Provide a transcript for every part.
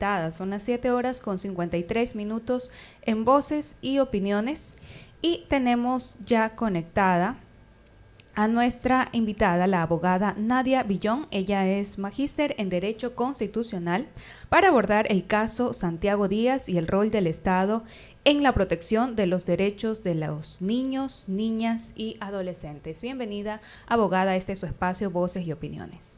conectada. Son las 7 horas con 53 minutos en Voces y Opiniones y tenemos ya conectada a nuestra invitada, la abogada Nadia Villón. Ella es magíster en Derecho Constitucional para abordar el caso Santiago Díaz y el rol del Estado en la protección de los derechos de los niños, niñas y adolescentes. Bienvenida, abogada, este es su espacio Voces y Opiniones.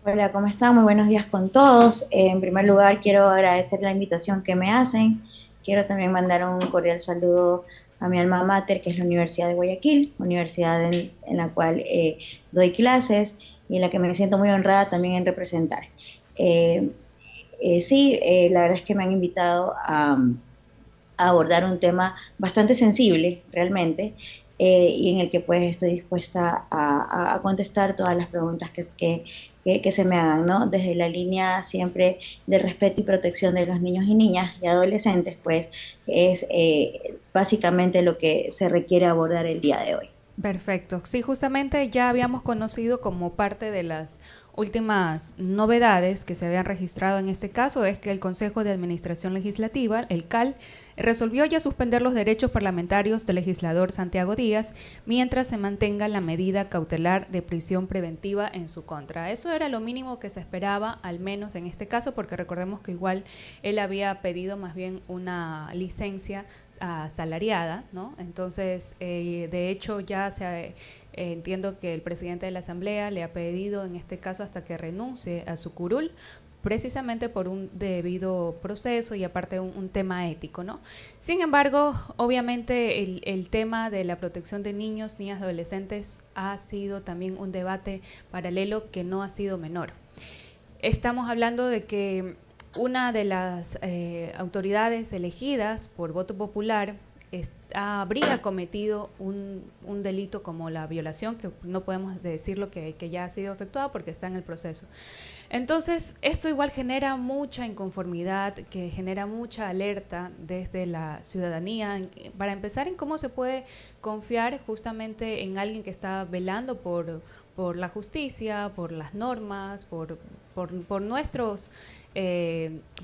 Hola, ¿cómo están? Muy buenos días con todos. En primer lugar, quiero agradecer la invitación que me hacen. Quiero también mandar un cordial saludo a mi alma mater, que es la Universidad de Guayaquil, universidad en la cual doy clases y en la que me siento muy honrada también en representar. Eh, la verdad es que me han invitado a abordar un tema bastante sensible, realmente, y en el que pues estoy dispuesta a contestar todas las preguntas que se me hagan, ¿no? Desde la línea siempre de respeto y protección de los niños y niñas y adolescentes, pues es básicamente lo que se requiere abordar el día de hoy. Perfecto. Sí, justamente ya habíamos conocido como parte de las últimas novedades que se habían registrado en este caso es que el Consejo de Administración Legislativa, el CAL, resolvió ya suspender los derechos parlamentarios del legislador Santiago Díaz mientras se mantenga la medida cautelar de prisión preventiva en su contra. Eso era lo mínimo que se esperaba, al menos en este caso, porque recordemos que igual él había pedido más bien una licencia asalariada, ¿no? Entonces, de hecho, ya entiendo que el presidente de la Asamblea le ha pedido en este caso hasta que renuncie a su curul, precisamente por un debido proceso y aparte un tema ético, ¿no? Sin embargo, obviamente el tema de la protección de niños, niñas, adolescentes ha sido también un debate paralelo que no ha sido menor. Estamos hablando de que una de las autoridades elegidas por voto popular habría cometido un delito como la violación, que no podemos decirlo que ya ha sido efectuado porque está en el proceso. Entonces, esto igual genera mucha inconformidad, que genera mucha alerta desde la ciudadanía, para empezar en cómo se puede confiar justamente en alguien que está velando por la justicia, por las normas, por nuestros,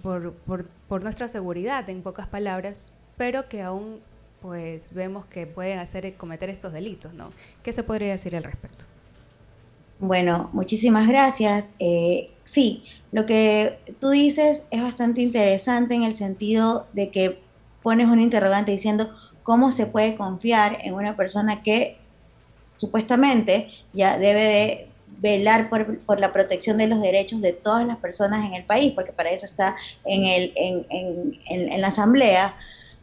por nuestra seguridad, en pocas palabras, pero que aún pues vemos que pueden cometer estos delitos, ¿no? ¿Qué se podría decir al respecto? Bueno, muchísimas gracias. Sí, lo que tú dices es bastante interesante en el sentido de que pones un interrogante diciendo cómo se puede confiar en una persona que supuestamente ya debe de velar por la protección de los derechos de todas las personas en el país, porque para eso está en la asamblea.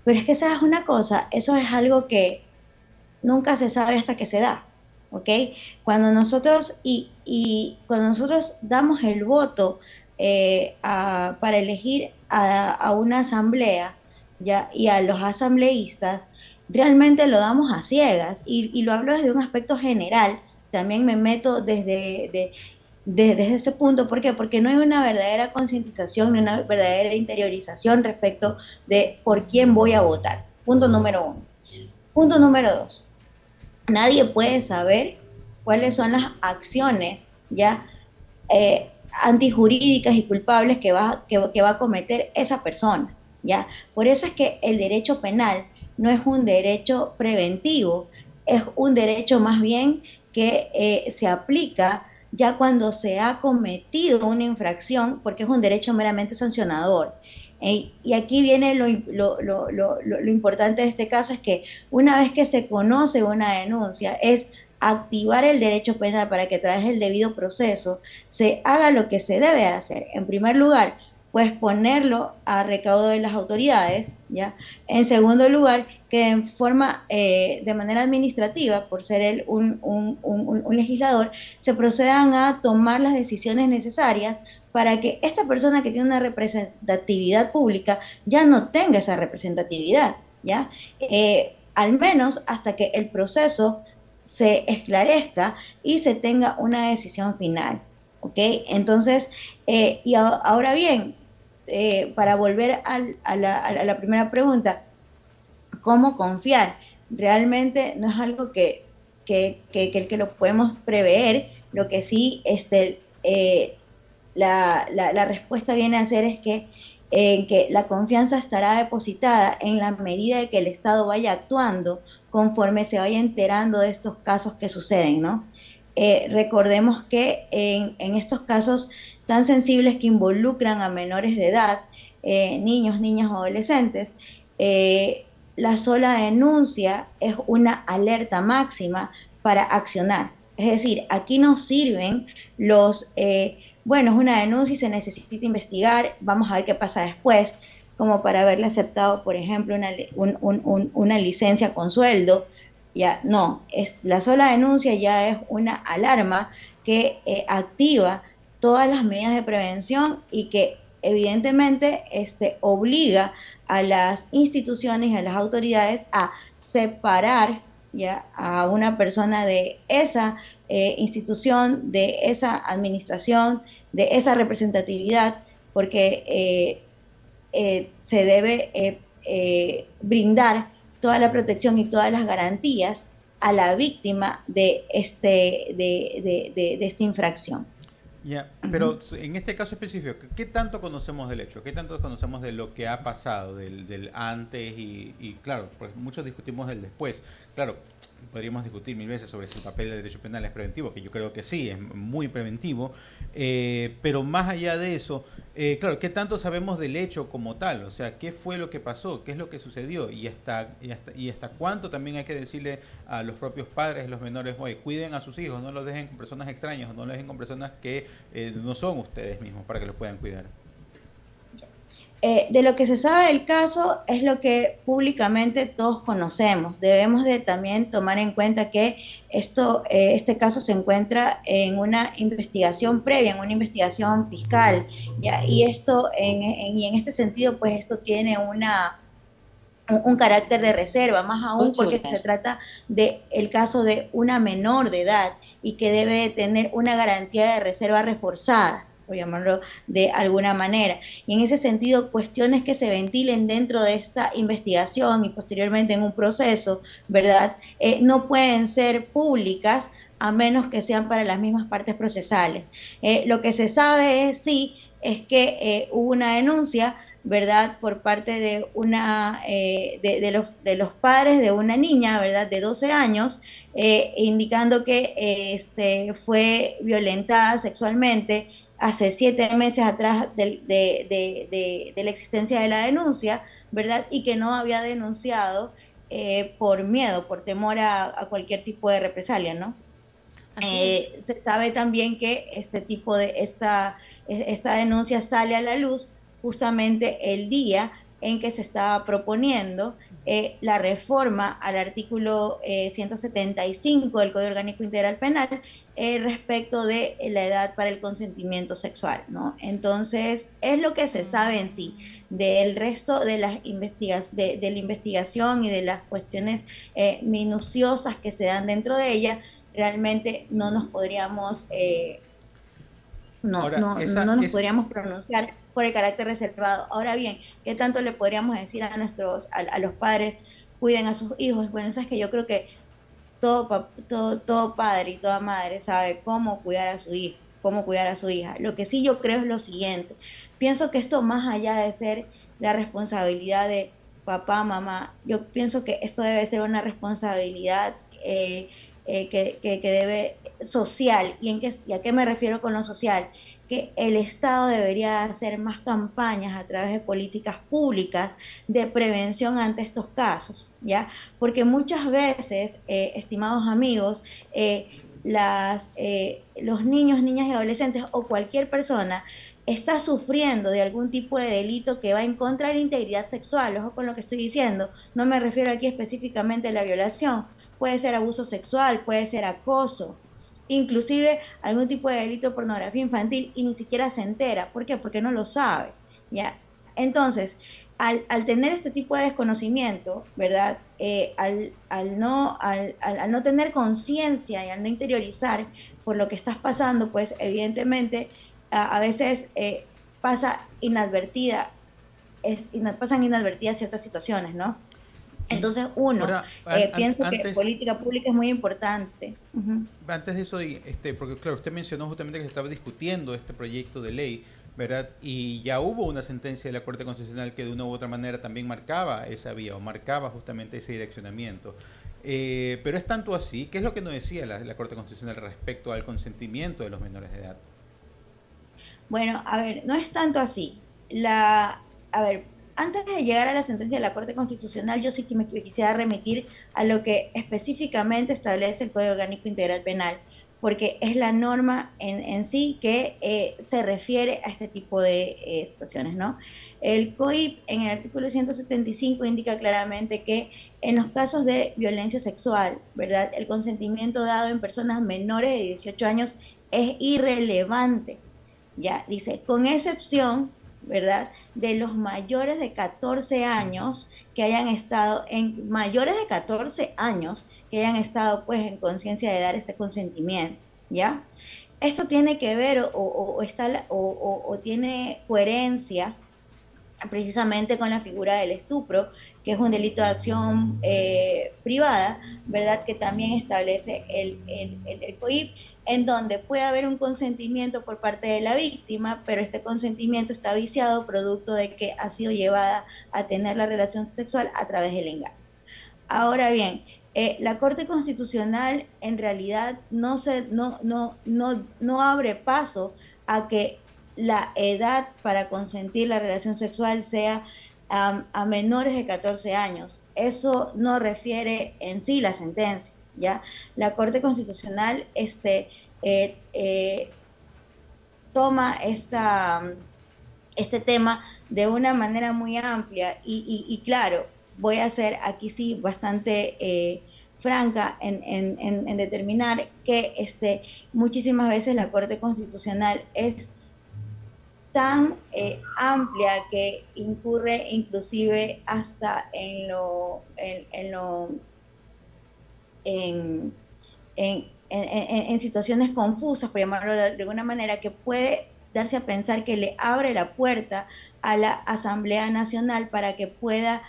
Pero es que sabes una cosa, eso es algo que nunca se sabe hasta que se da, ¿ok? Cuando nosotros damos el voto para elegir a una asamblea, ¿ya? Y a los asambleístas, realmente lo damos a ciegas, y lo hablo desde un aspecto general, también me meto desde ese punto. ¿Por qué? Porque no hay una verdadera concientización, ni una verdadera interiorización respecto de por quién voy a votar. Punto número uno. Punto número dos, nadie puede saber cuáles son las acciones ya antijurídicas y culpables que va a cometer esa persona, ya. Por eso es que el derecho penal no es un derecho preventivo, es un derecho más bien que se aplica ya cuando se ha cometido una infracción, porque es un derecho meramente sancionador. Y aquí viene lo importante de este caso, es que una vez que se conoce una denuncia, es activar el derecho penal para que a través del debido proceso se haga lo que se debe hacer. En primer lugar, pues ponerlo a recaudo de las autoridades, ¿ya? En segundo lugar, que en forma, de manera administrativa, por ser él un legislador, se procedan a tomar las decisiones necesarias para que esta persona que tiene una representatividad pública ya no tenga esa representatividad, ¿ya? Al menos hasta que el proceso se esclarezca y se tenga una decisión final, ¿ok? Entonces, ahora bien, para volver a la primera pregunta, ¿cómo confiar? Realmente no es algo que lo podemos prever. Lo que sí, la respuesta viene a ser es que la confianza estará depositada en la medida de que el Estado vaya actuando conforme se vaya enterando de estos casos que suceden, ¿no? Recordemos que en estos casos tan sensibles que involucran a menores de edad, niños, niñas o adolescentes, la sola denuncia es una alerta máxima para accionar. Es decir, aquí no sirven bueno, es una denuncia y se necesita investigar, vamos a ver qué pasa después, como para haberle aceptado, por ejemplo, una licencia con sueldo. Ya, no, la sola denuncia ya es una alarma que activa todas las medidas de prevención y que evidentemente obliga a las instituciones y a las autoridades a separar ya a una persona de esa institución, de esa administración, de esa representatividad, porque se debe brindar toda la protección y todas las garantías a la víctima de esta infracción. Ya, pero en este caso específico, ¿qué tanto conocemos del hecho? ¿Qué tanto conocemos de lo que ha pasado, del antes y claro, pues muchos discutimos el después. Claro, podríamos discutir mil veces sobre si el papel del derecho penal es preventivo, que yo creo que sí, es muy preventivo, pero más allá de eso, claro, ¿qué tanto sabemos del hecho como tal? O sea, ¿qué fue lo que pasó? ¿Qué es lo que sucedió? Y hasta cuánto también hay que decirle a los propios padres de los menores, oye, cuiden a sus hijos, no los dejen con personas extrañas, o no los dejen con personas que no son ustedes mismos para que los puedan cuidar. De lo que se sabe del caso es lo que públicamente todos conocemos. Debemos de también tomar en cuenta que este caso se encuentra en una investigación previa, en una investigación fiscal, ¿ya? Y y en este sentido, pues esto tiene un carácter de reserva, más aún porque se trata del caso de una menor de edad y que debe tener una garantía de reserva reforzada, por llamarlo de alguna manera. Y en ese sentido, cuestiones que se ventilen dentro de esta investigación y posteriormente en un proceso, ¿verdad? No pueden ser públicas a menos que sean para las mismas partes procesales. Lo que se sabe sí es que hubo una denuncia, ¿verdad? Por parte de los padres de una niña, ¿verdad? De 12 años, indicando que fue violentada sexualmente hace 7 meses atrás de la existencia de la denuncia, ¿verdad? Y que no había denunciado por miedo, por temor a cualquier tipo de represalia, ¿no? Se sabe también que esta denuncia sale a la luz justamente el día en que se estaba proponiendo la reforma al artículo 175 del Código Orgánico Integral Penal respecto de la edad para el consentimiento sexual, ¿no? Entonces, es lo que se sabe en sí. Del resto de de la investigación y de las cuestiones minuciosas que se dan dentro de ella, realmente no nos podríamos Ahora, no nos podríamos pronunciar por el carácter reservado. Ahora bien, ¿qué tanto le podríamos decir a los padres, cuiden a sus hijos? Bueno, eso es que yo creo que todo padre y toda madre sabe cómo cuidar a su hijo, cómo cuidar a su hija. Lo que sí yo creo es lo siguiente. Pienso que esto, más allá de ser la responsabilidad de papá, mamá, yo pienso que esto debe ser una responsabilidad que debe social. ¿Y a qué me refiero con lo social? Que el Estado debería hacer más campañas a través de políticas públicas de prevención ante estos casos, ¿ya? Porque muchas veces, estimados amigos, los niños, niñas y adolescentes o cualquier persona está sufriendo de algún tipo de delito que va en contra de la integridad sexual, ojo con lo que estoy diciendo, no me refiero aquí específicamente a la violación, puede ser abuso sexual, puede ser acoso, inclusive algún tipo de delito de pornografía infantil y ni siquiera se entera. ¿Por qué? Porque no lo sabe, ¿ya? Entonces, al tener este tipo de desconocimiento, ¿verdad? Al no tener conciencia y al no interiorizar por lo que estás pasando, pues evidentemente a veces pasa inadvertida, pasan inadvertidas ciertas situaciones, ¿no? Entonces, uno, Ahora, pienso que antes, política pública es muy importante. Ujú. antes de eso, porque claro, usted mencionó justamente que se estaba discutiendo este proyecto de ley, ¿verdad? Y ya hubo una sentencia de la Corte Constitucional que de una u otra manera también marcaba esa vía o marcaba justamente ese direccionamiento. Pero es tanto así, ¿qué es lo que nos decía la Corte Constitucional respecto al consentimiento de los menores de edad? Bueno, a ver, no es tanto así. A ver, antes de llegar a la sentencia de la Corte Constitucional, yo sí que me quisiera remitir a lo que específicamente establece el Código Orgánico Integral Penal, porque es la norma en sí que se refiere a este tipo de situaciones, ¿no? El COIP en el artículo 175 indica claramente que en los casos de violencia sexual, ¿verdad? El consentimiento dado en personas menores de 18 años es irrelevante. Ya, dice, con excepción, ¿verdad? De los mayores de 14 años que hayan estado mayores de 14 años que hayan estado pues en conciencia de dar este consentimiento, ¿ya? Esto tiene que ver o tiene coherencia precisamente con la figura del estupro, que es un delito de acción privada, ¿verdad? Que también establece el COIP, en donde puede haber un consentimiento por parte de la víctima, pero este consentimiento está viciado producto de que ha sido llevada a tener la relación sexual a través del engaño. Ahora bien, la Corte Constitucional en realidad no abre paso a que la edad para consentir la relación sexual sea a menores de 14 años. Eso no refiere en sí la sentencia, ¿ya? La Corte Constitucional toma este tema de una manera muy amplia y claro, voy a ser aquí sí bastante franca en determinar que muchísimas veces la Corte Constitucional es tan amplia que incurre inclusive hasta en, en situaciones confusas, por llamarlo de alguna manera, que puede darse a pensar que le abre la puerta a la Asamblea Nacional para que pueda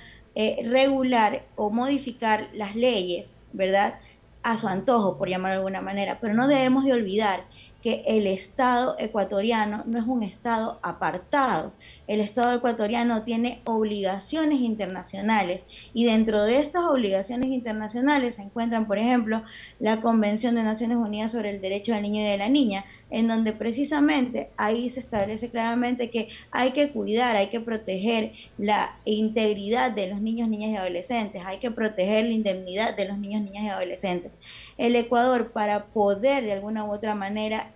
regular o modificar las leyes, ¿verdad? A su antojo, por llamarlo de alguna manera. Pero no debemos de olvidar que el Estado ecuatoriano no es un Estado apartado. El Estado ecuatoriano tiene obligaciones internacionales y dentro de estas obligaciones internacionales se encuentran, por ejemplo, la Convención de Naciones Unidas sobre el Derecho del Niño y de la Niña, en donde precisamente ahí se establece claramente que hay que cuidar, hay que proteger la integridad de los niños, niñas y adolescentes, hay que proteger la indemnidad de los niños, niñas y adolescentes. El Ecuador, para poder de alguna u otra manera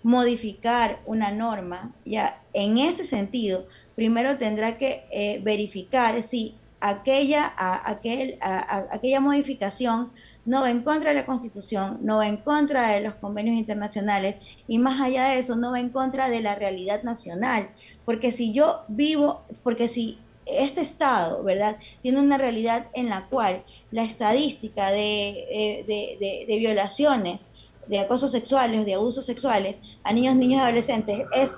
modificar una norma, ya en ese sentido, primero tendrá que verificar si aquella modificación no va en contra de la Constitución, no va en contra de los convenios internacionales y más allá de eso, no va en contra de la realidad nacional. Porque si este Estado, ¿verdad?, tiene una realidad en la cual la estadística de violaciones, de acosos sexuales, de abusos sexuales a niños, niñas y adolescentes es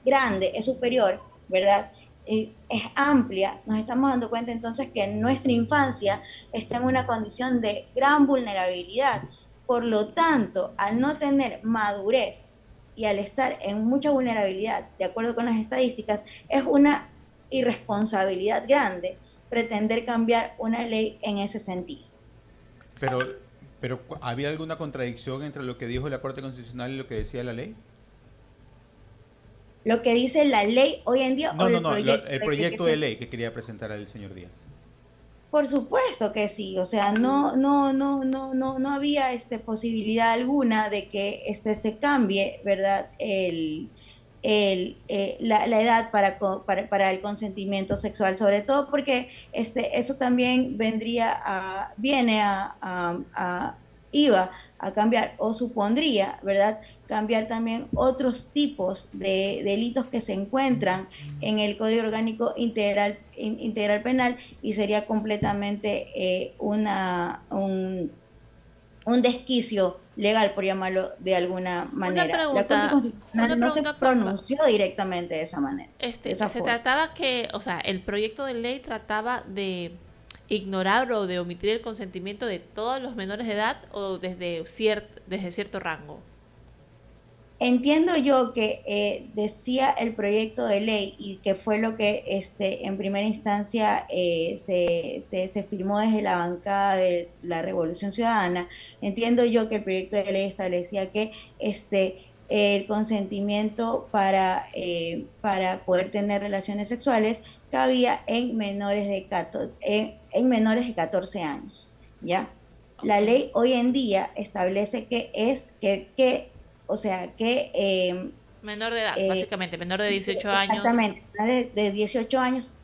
grande, es superior, ¿verdad? Es amplia, nos estamos dando cuenta entonces que nuestra infancia está en una condición de gran vulnerabilidad. Por lo tanto, al no tener madurez y al estar en mucha vulnerabilidad, de acuerdo con las estadísticas, es una irresponsabilidad grande pretender cambiar una ley en ese sentido. Pero, pero ¿había alguna contradicción entre lo que dijo la Corte Constitucional y lo que decía la ley? Lo que dice la ley hoy en día No, el proyecto de ley que quería presentar el señor Díaz. Por supuesto que sí, o sea, no había posibilidad alguna de que se cambie, ¿verdad? La edad para el consentimiento sexual, sobre todo porque eso también iba a cambiar o supondría, ¿verdad?, cambiar también otros tipos de delitos que se encuentran en el Código Orgánico Integral Penal y sería completamente un desquicio legal, por llamarlo de alguna manera. La Corte Constitucional no se pronunció directamente de esa manera. Se trataba que, o sea, el proyecto de ley trataba de ignorar o de omitir el consentimiento de todos los menores de edad o desde cierto rango? Entiendo yo que decía el proyecto de ley y que fue lo que en primera instancia se firmó desde la bancada de la Revolución Ciudadana. Entiendo yo que el proyecto de ley establecía que el consentimiento para poder tener relaciones sexuales cabía en menores de 14, en menores de 14 años, ¿ya? La ley hoy en día establece o sea, menor de edad, básicamente, menor de 18 años. Exactamente, de 18 años.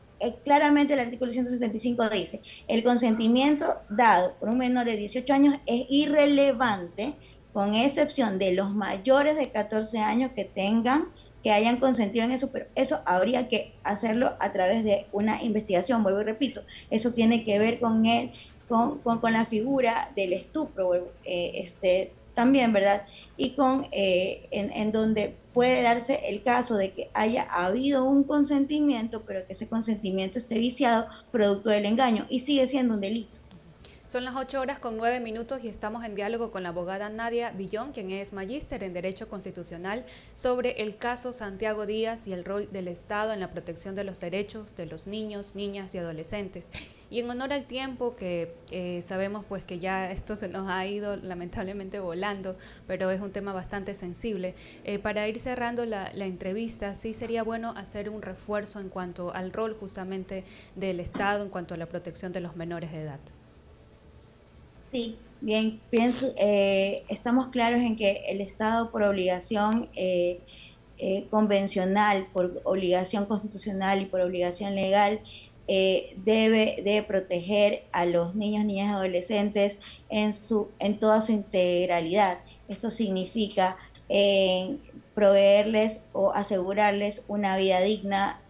Claramente el artículo 175 dice, el consentimiento dado por un menor de 18 años es irrelevante, con excepción de los mayores de 14 años que hayan consentido en eso, pero eso habría que hacerlo a través de una investigación, vuelvo y repito, eso tiene que ver con la figura del estupro, también, ¿verdad? Y en donde puede darse el caso de que haya habido un consentimiento, pero que ese consentimiento esté viciado producto del engaño y sigue siendo un delito. Son las 8:09 y estamos en diálogo con la abogada Nadia Villón, quien es magíster en Derecho Constitucional, sobre el caso Santiago Díaz y el rol del Estado en la protección de los derechos de los niños, niñas y adolescentes. Y en honor al tiempo que sabemos pues que ya esto se nos ha ido lamentablemente volando, pero es un tema bastante sensible, para ir cerrando la entrevista, sí sería bueno hacer un refuerzo en cuanto al rol justamente del Estado en cuanto a la protección de los menores de edad. Sí, bien, estamos claros en que el Estado por obligación convencional, por obligación constitucional y por obligación legal, debe proteger a los niños, niñas y adolescentes en toda su integralidad. Esto significa proveerles o asegurarles una vida digna,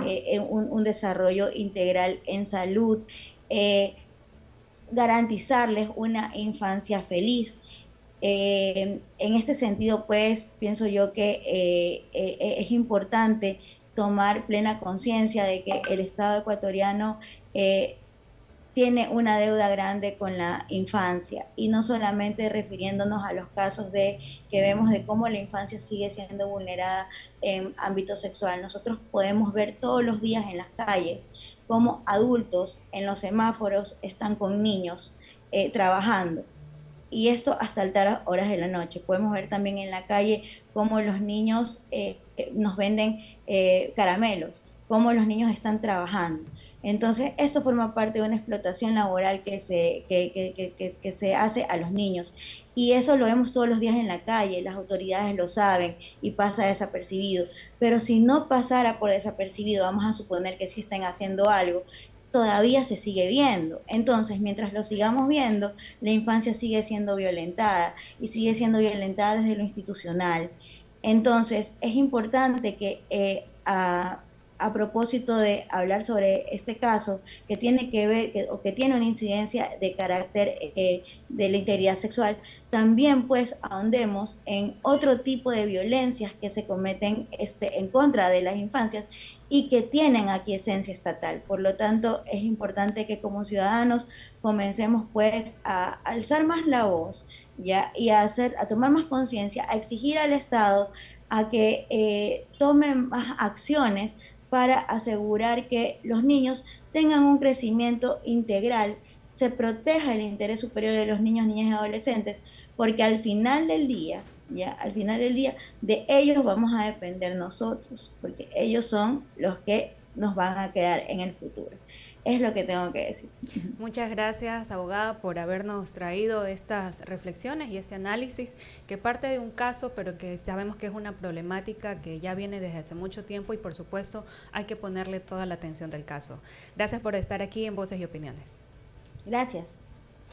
un desarrollo integral en salud, garantizarles una infancia feliz. En este sentido, pues, pienso yo que es importante tomar plena conciencia de que el Estado ecuatoriano tiene una deuda grande con la infancia, y no solamente refiriéndonos a los casos que vemos de cómo la infancia sigue siendo vulnerada en ámbito sexual. Nosotros podemos ver todos los días en las calles cómo adultos en los semáforos están con niños trabajando, y esto hasta altas horas de la noche. Podemos ver también en la calle cómo los niños nos venden caramelos, cómo los niños están trabajando. Entonces, esto forma parte de una explotación laboral que se hace a los niños. Y eso lo vemos todos los días en la calle, las autoridades lo saben y pasa desapercibido. Pero si no pasara por desapercibido, vamos a suponer que sí están haciendo algo, todavía se sigue viendo. Entonces, mientras lo sigamos viendo, la infancia sigue siendo violentada, y sigue siendo violentada desde lo institucional. Entonces, es importante que a propósito de hablar sobre este caso, que tiene que ver, que tiene una incidencia de carácter de la integridad sexual, también pues ahondemos en otro tipo de violencias que se cometen en contra de las infancias y que tienen aquiescencia estatal. Por lo tanto, es importante que como ciudadanos comencemos pues a alzar más la voz, ¿ya? Y a tomar más conciencia, a exigir al Estado a que tome más acciones para asegurar que los niños tengan un crecimiento integral, se proteja el interés superior de los niños, niñas y adolescentes, porque al final del día, de ellos vamos a depender nosotros, porque ellos son los que nos van a quedar en el futuro. Es lo que tengo que decir. Muchas gracias, abogada, por habernos traído estas reflexiones y este análisis que parte de un caso, pero que sabemos que es una problemática que ya viene desde hace mucho tiempo y, por supuesto, hay que ponerle toda la atención del caso. Gracias por estar aquí en Voces y Opiniones. Gracias.